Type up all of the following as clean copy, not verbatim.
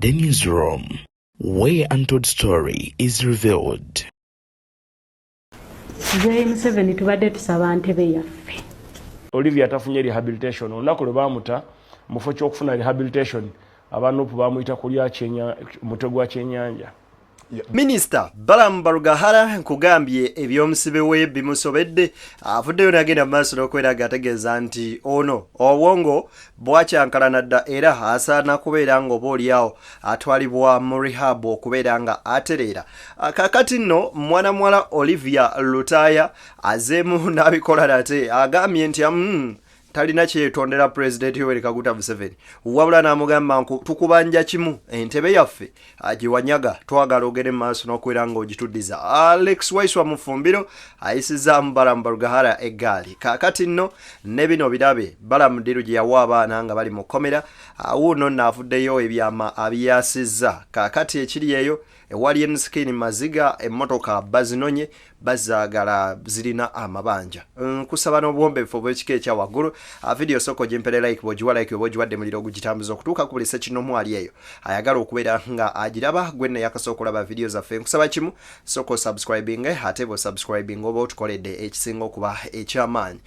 The Newsroom, where untold story is revealed. Museveni tubadde tusaba ntebe yaffe. Olivia tafunye rehabilitation olunaku lwe bamuta mufo ky'okufuna rehabilitation abanupu bamuyita kulya mutwe gwa kyennyanja. Minister Balamu Barugahara nkugambye ebyomusibe we bimusobedde avuddeyo n'agenda maaso n'okwera ategeeza nti ono obwongo bwakyankalana dda era asaana kubeera ng'oboolyawo atwalibwa mu rehab okubeera nga atereera. Kakati nno mwana muwala Olivia Lutaya azeemu n'abikola nate agambye nti talina kyetondera President Yoweri Kaguta Museveni wabula n'amugamba tukubanja kimu entebe yaffe agiwanyaga twagala ogere maaso n'okwera ng'ogituddiza. Alex Waiswa Mufumbiro ayisizaamu Balamu Barugahara eggaali. Kaakati nno ne bino birabe Balamu Ddiru gye yawa abaana nga bali mu kkomera wuuno n'avuddeyo ebyama abyasizza. Kaakati ekiri eyo ewali ensikini maziga emmotoka bazinonye bazaagala zirina amabanja. Nkusaba n'obuwombeefu obw'ekika ekya waggulu video soko jimpere like bojiwa like bojiwadde muliro gugitambuza okutuuka ku buli sekinomu ali eyo ayagala okubeera nga agiraba gwenna yakasooka okulaba video zaffe. Nkusaba kimu soko subscribing ate bo subscribing oba otukoledde ekisinga okuba ekyamaanyi.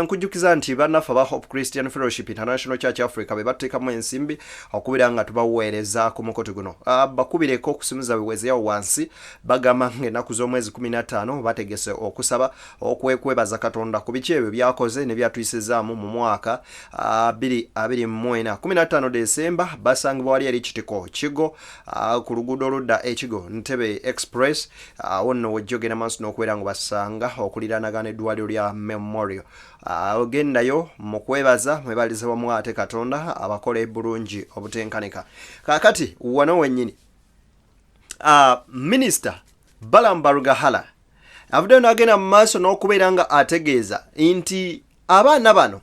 Nkujjukiza nti bannaffe aba Hope Christian Fellowship International Church Africa be bateekamu ensimbi okubeera nga tubaweereza ku mukoto guno. Bakubireko okusimiza biwezeewo wansi bagamba ng'ennaku z'omwezi 15 bategese okusaba okwekwebaza Katonda ku biki ebyo byakoze ne byatuyisizaamu mu mwaka 2024. 15 Desemba basangibwa wali eri Kitiko Kigo ku luguudo oludda ekigo Ntebe Express wonno wejjogera maaso n'okubeera nga basanga okuliraanagana eddwaliro lya Memorial. Ogendayo mu kwebaza mwebalize wamu ate Katonda abakola bulungi obutenkanika. Kaakati wano wennyini Minister Balamu Barugahara avuddeyo n'agenda mu maaso n'okubeera nga ategeeza nti abaana bano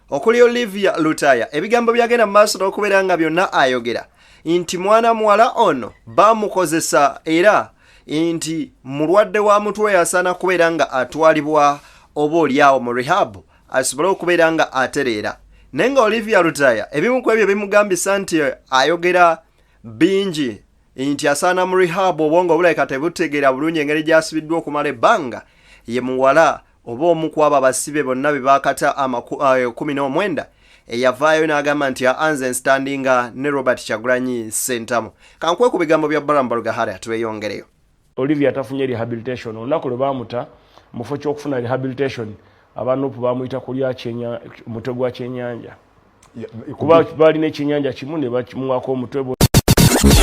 okuli Olivia Lutaya ebigambo byagenda mu maaso n'okubeera nga byonna ayogera nti mwana muwala ono bamukozesa era nti mulwadde wa mutwe yasaana kubeera nga atwalibwa oboolyawo mu rehab asobole okubeera nga atereera. Naye nga Olivia Lutaya ebimu ku ebyo bimugambisa nti ayogera bingi nti asaana mu rehab obwongo obulabika tebutegeera bulungi engeri gy'asibiddwa okumala ebbanga ye muwala oba omu ku abo abasibe bonna be baakata 19 eyavaayo n'agamba nti anze nstandinga ne Robert Kyagulanyi Ssentamu. Kankwe ku bigambo bya Balamu Barugahara tweyongereyo. Olivia tafunye rehabilitation olunaku lwe bamuta mufo ky'okufuna rehabilitation abanupu bamuyita kulya mutwe gwa kyennyanja kuba balina ekyennyanja kimu ne bakimuwako omutwe.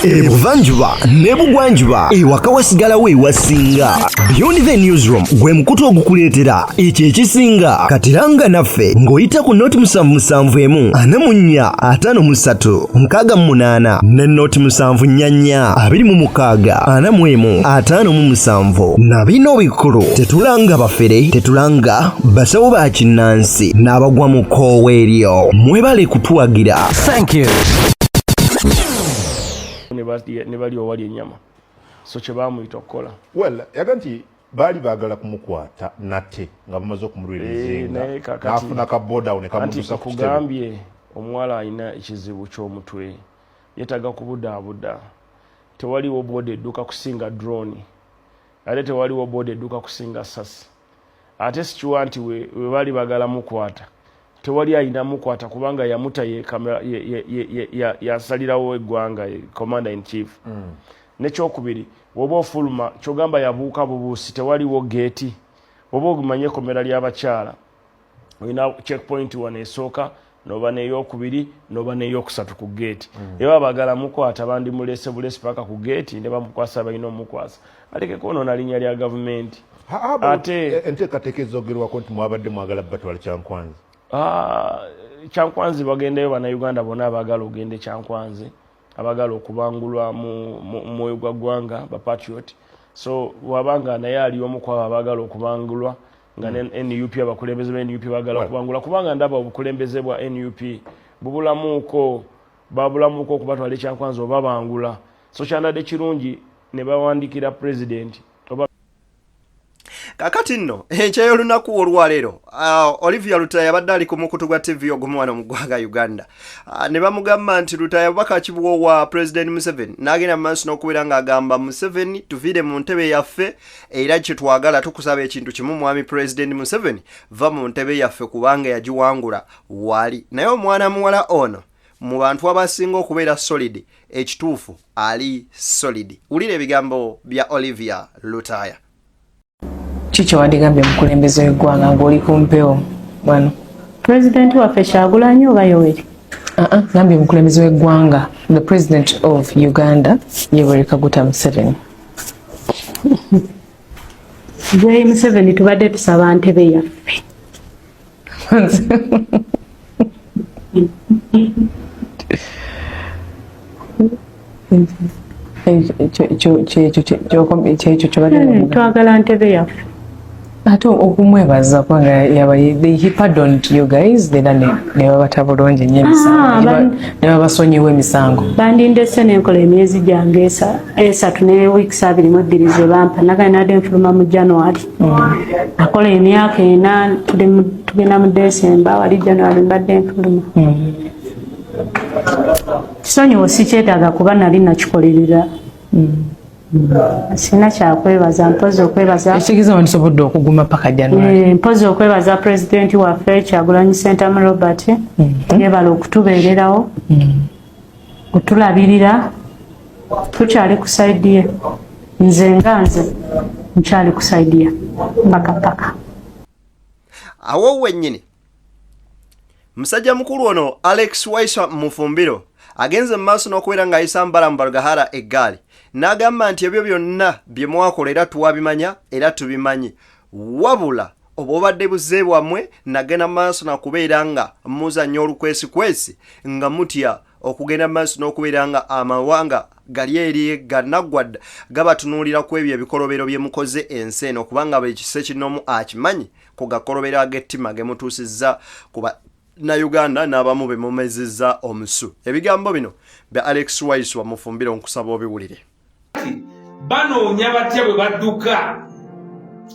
Ebuvanjuba nebugwanjuba ewaka wasigalawo ewasinga. Beyond the Newsroom gwe mukutu ogukuleetera ekyo ekisinga katiranga naffe ng'oyita ku noti 771 44 53 ne noti 744 26 41 na bino bikulu tetulanga bafere tetulanga basawo ba kinnansi n'abagwa mu koowe eryo mwebale kutuwagira. Thank you. Ne bali owali ennyama so kye baamuyita okukola yaga nti baali baagala kumukwata nate nga bamaze okumulwirizinga n'afuna ka boda ne kamutuusa ku kitebe. Kugambye omuwala alina ekizibu ky'omutwe yeetaga kubudaabuda. Tewaliwo boda edduka kusinga drone ate tewaliwo boda edduka kusinga sasi ate sikiwa nti we baali baagala mukwata tewali ayina mukwata kubanga yamuta yasalirawo eggwanga commander in chief. Nekyokubiri woba ofuluma kyogamba yabuuka bubuusi tewaliwo geeti woba ogumanye komera ly'abakyala olina checkpoint wano esooka noba n'eyokubiri noba n'eyokusatu ku geeti era baagala mukwata bandi mulese bulesi paka ku geeti ne bamukwasa balina omukwasa alekeko ono linnya lya gavumenti. Ate enteekateeka ezoogerwako nti mwabadde mwagala batwala Kyankwanzi. Kyankwanzi bagendeyo bannayuganda bonna abagala ogende Kyankwanzi abagala okubangulwa mu mwoyo gwa ggwanga ba patriot. So wabanga naye ali omu ku abagala okubangulwa nga NUP abakulembeze ba NUP bagala okubangula kubanga ndaba obukulembeze bwa NUP babulamuuko okubatwala Kyankwanzi oba bangula. So kyandadde kirungi ne bawandikira president kakati nno enkyayo lunaku olwaleero Olivia Lutaya yabadde ali ku mukutu gwa TV ogumu wano mu ggwanga Uganda ne bamugamba nti Lutaya bubaka kibuwo wa President Museveni n'agenda mu maaso n'okubeera ng'agamba Museveni tuviire mu ntebe yaffe era kye twagala tukusaba ekintu kimu mwami President Museveni va mu ntebe yaffe kubanga yagiwangula wali naye omwana muwala ono mu bantu abasinga okubeera solid ekituufu ali solid ulira ebigambo bya Olivia Lutaya Chicho wadigambye mukulembeze w'eggwanga ng'oli ku mpewo wano President waffe Kyagulanyi oba Yoweri gambye mukulembeze w'eggwanga the president of Uganda Yoweri Kaguta Museveni Yoweri Museveni tubadde tusaba ntebe yaffe twagala ntebe yaffe ate okumwebaza kubanga he pardoned you guys then ne babata bulungi nnyo emisango ne babasonyiwa emisango bandindese n'enkola emyezi gyange esatu ne weeks 22 ze bampa naganadde nfuluma mu January nakola emyaka 4 tugenda mu December wali January mbadde nfuluma kisonyiwo sikyetaaga kuba nali nakikolerera sina kyakwebaza mpozi okwebaza ekigiza wandisobodde okuguma paka January mpozi okwebaza president waffe Kyagulanyi Ssentamu Robert yebala okutubeererawo kutulabirira tukyali ku side ye nze nkyali ku side ye paka awo wennyini musajja mukulu ono Alex Waiswa Mufumbiro agenze mu maaso n'okubeera ng'ayisa Balamu Barugahara eggaali n'agamba nti ebyo byonna bye mwakola era tuwabimanya era tubimanyi wabula obubadde buzze bwammwe nagenda maaso nakubeera nga muzannya olukwesikwesi nga mutya okugenda maaso n'okubeera nga amawanga gali eri gannaggwadda gabatunuulira ku ebyo ebikolobero bye mukoze ensi eno kubanga buli kise kinomu akimanyi ku gakolobero ag'ettima ge mutuusizza kuba na Uganda n'abamu be mumezezza omusu ebigambo bino bya Alex Waiswa Mufumbiro nkusaba obiwulire banoonya batya bwe badduka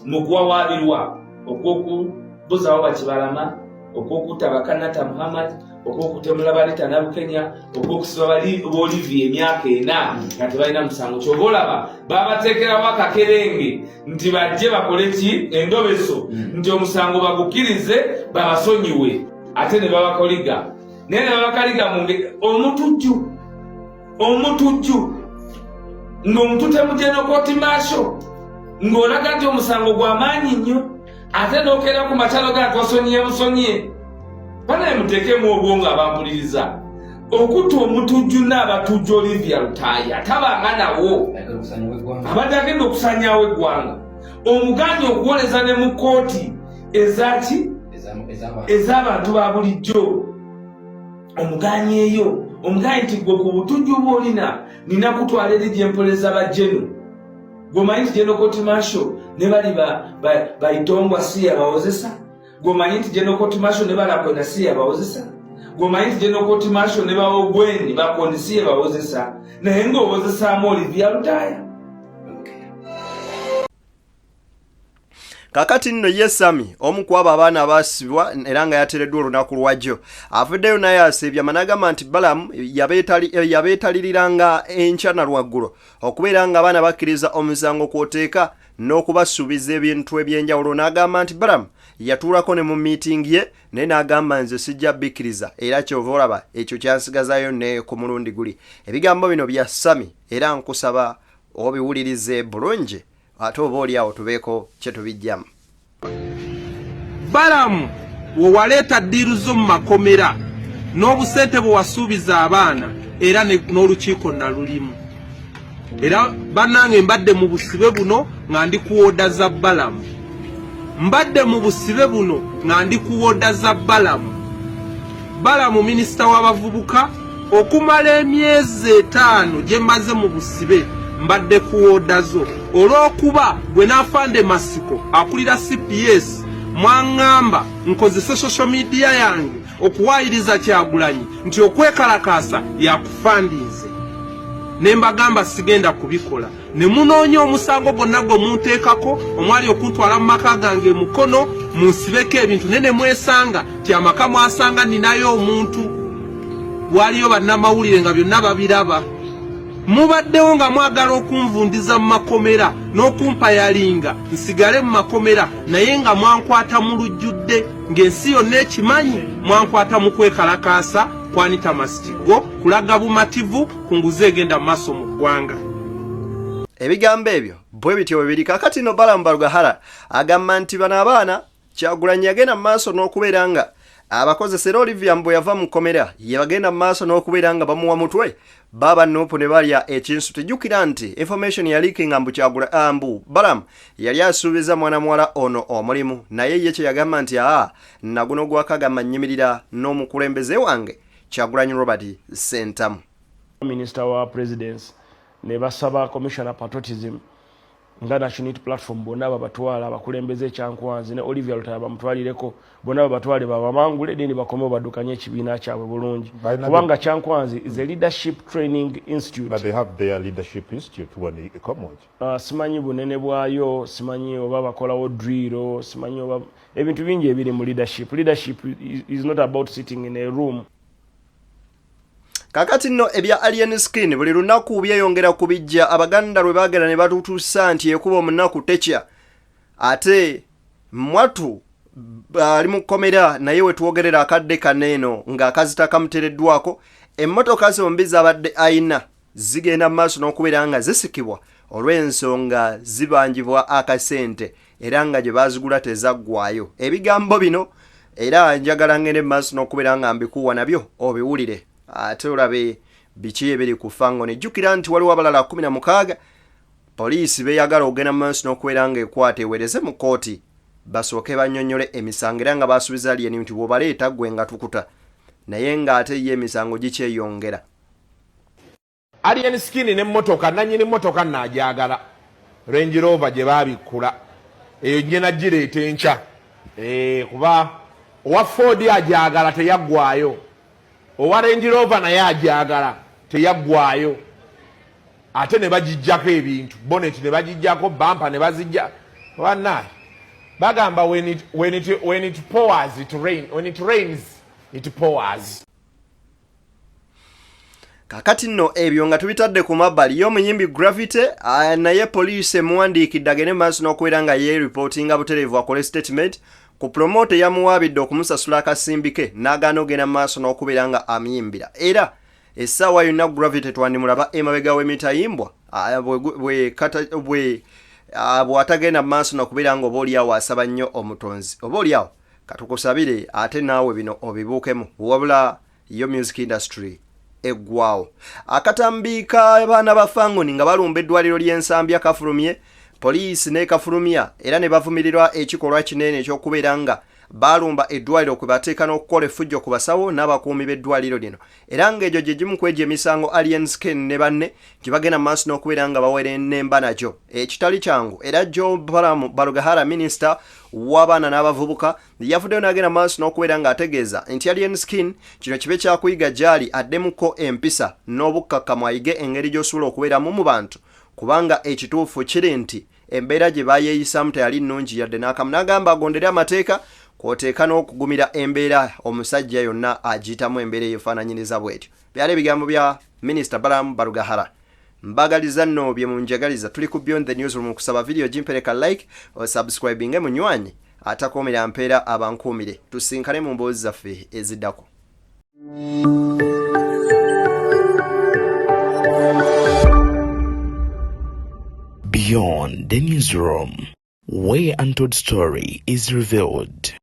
mu kuwawaabirwa okwokubuzawo Bakibalama okwokutta Bakanata Muhammad okwokutemula Baleta Nabukenya okwokusiba Olivia emyaka 4 nga tebalina musango kyova olaba babateekerawo akakerenge nti bajje bakole ki endobeso nti omusango bagukkirize babasonyiwe ate ne babakoliga naye ne babakaliga mu omutujju ng'omutute mujeno kooti maasho ng'olaga nti omusango gw'amaanyi nnyo ate n'okeera ku matalo ga twasonyiye musonyiye banaye muteekemu obwongo abampuliriza okutta omutujju n'abatujju Olivia Lutaya tabanga nawo abadde agenda okusanyawo eggwanga omuganya okuwoleza ne mu kooti ezaki ez'abantu ba bulijjo omuganya eyo omugayi nti gwe ku butujju bw'olina nina kutwala eri gyempoleza bajjenu gwomanyi nti General Court Martial ne bali bayitongwa si yabawozesa gwomanyi nti General Court Martial ne balakwena si yabawozesa gwomanyi nti General Court Martial ne bawogweni bakondi si yabawozesa naye ng'owozesaamu Olivia Lutaya kakati nno ye Sami omu ku abo abaana abaasibwa era nga yateereddwa olunaku lwajjo avuddeyo naye asebya managamba nti Balamu yabeetaliriranga enkya na lwaggulo okubeera nga abaana bakkiriza omusango kwoteeka n'okubasuubiza ebintu ebyenjawulo n'agamba nti Balamu yatuulako ne mu miitingi ye naye n'agamba nze sijja bikkiriza era kyova olaba ekyo kyansigazayo ne ku mulundi guli ebigambo bino bya Sami era nkusaba obiwulirize bulungi ate oba oliawo tubeeko kye tubijjamu Balamu wewaleeta ddiiru zo mu makomera n'obusente bwe wasuubiza abaana era n'olukiiko nalulimu era bannange mbadde mu busibe buno nga ndi kuwooda za Balamu mbadde mu busibe buno nga ndi kuwooda za Balamu minisita w'abavubuka okumala emyezi 5 gye mmaze mu busibe mbadde kuwooda zo olw'okuba gwe n'afande Masiko akulira CPS mwangamba nkozese social media yange okuwaayiriza Kyagulanyi nti okwekalakaasa yakufandinze ne mbagamba sigenda kubikola ne munoonya omusango gwonna gwe munteekako omwali okuntwala mu maka gange mukono munsibeko ebintu nene mwesanga ti amaka mwasanga ninayo omuntu waliyo bannamawulire nga byonna babiraba mubaddewo nga mwagala okunvundiza mu makomera n'okumpayalinga nsigale mu makomera naye nga mwankwata mu lujjudde ng'ensi yonna ekimanyi mwankwata mu kwekalakaasa kwanita masitigo kulaga bumativu ku nguzi egenda mu maaso mu ggwanga. Ebigambo ebyo bwe bityo bwe biri kakati no Balamu Barugahara agamba nti bano abaana Kyagulanyi yagenda mu maaso n'okubeera nga abakozesera Olivia Mbu yava mu komera yabagenda mu maaso n'okubeera nga bamuwa mutwe baba Nuupu ne balya ekinsu. Tujjukira nti information ya leaking Mbu Balamu yali asuubiza mwana muwala ono omulimu naye ye kye yagamba nti naguno gwakagamba nnyimirira n'omukulembeze wange Kyagulanyi Robert Sentamu. Minister wa Presidency ne basaba Commissioner Patriotism nga National Unity Platform bonna babatwala abakulembeze Kyankwanzi ne Olivia Lutaya bamutwalireko bonna babatwale babamangule deni bakome badukanye ekibiina kyabwe bulungi kubanga Kyankwanzi is a leadership training institute. But they have their leadership institute when they come out. Simanyi bunene bwayo simanyi oba bakolawo drill simanyi oba ebintu bingi ebiri mu leadership. Leadership is not about sitting in a room. Kakati nno ebya Alien Skin buli lunaku byeyongera kubijja Abaganda lwe baagala ne batutuusa nti ekuba omunaku tekya ate mwatu ali mu komera naye we twogerera akadde kaneeno ng'akazita kamutereddwako emmotoka zombi zabadde ayina zigenda mu maaso n'okubeera nga zisikibwa olw'ensonga zibanjibwa akasente era nga gye baazigula tezaggwayo. Ebigambo bino era njagala ngende mu maaso n'okubeera nga mbikuwa nabyo obiwulire ate olabe biki ebiri ku fango. Nejjukira nti waliwo abalala 16 poliisi beeyagala okugenda mu maaso n'okubeera nga ekwata ewereze mu kooti basooke bannyonnyole emisango era nga baasuubiza Alien nti bw'obaleeta gwe nga tukuta naye ng'ate ye emisango gikyeyongera. Alien Skin n'emmotoka nannyini mmotoka nnaajagala Range Rover gye baabikkula eyo nje nagireeta enkya kuba owa Ford ajagala teyaggwayo owa Range Rover naye ajagala teyaggwayo ate ne bagijjako ebintu bonnet ne bagijjako bumper ne bazijja wannaye bagamba when it pours it rain when it rains it pours. Kakati nno ebyo nga tubitadde ku mabbali y'omuyimbi Gravity naye poliisi emuwandiikidde agende maaso n'okubeera nga ye reportinga butereevu akole statement ku promote yamuwaabidde okumusasula akasimbi ke n'agaana ogenda maaso n'okubeera nga amuyimbira era essaawa yonna Gravity twandimulaba emabega w'emitayimbwa bw'atagenda maaso n'okubeera nga obaolyawo asaba nnyo omutonzi obaolyawo katukusabire ate naawe bino obibuukemu wabula yo music industry eggwawo. Akatambi k'abaana ba Fangoni nga balumba eddwaliro ly'Ensambya Kafulumye poliisi ne Kafulumya era ne bavumirirwa ekikolwa kinene eky'okubeera nga balumba eddwaliro kwe bateeka n'okukola effujjo ku basawo n'abakuumi b'eddwaliro lino era ng'egyo gye gimu kwegyo emisango Alien Skin ne banne gye bagenda maaso n'okubeera nga bawera ennemba nakyo ekitali kyangu era Joe Balamu Barugahara Minister w'abaana n'abavubuka yavuddeyo n'agenda maaso n'okubeera ng'ategeeza nti Alien Skin kino kibe kyakuyiga gy'ali addemuko empisa n'obukkakkamu ayige engeri gy'osobola okubeeramu mu bantu kubanga ekituufu kiri nti embeera gye bayeeyisaamu teyali nnungi yadde n'akamu n'agamba agondere amateeka kwoteeka n'okugumira embeera omusajja yonna agiyitamu embeera eyefaananyiriza bw'etyo. Byali ebigambo bya Minisita Balamu Barugahara. Mbagaliza nno bye munjagaliza tuli ku Beyond the Newsroom mu kusaba video gimpereka like o subscribinge munywanyi atakoomera mpeera abankuumire tusinkane mu mboozi zaffe eziddako. Beyond the Newsroom, where untold story is revealed.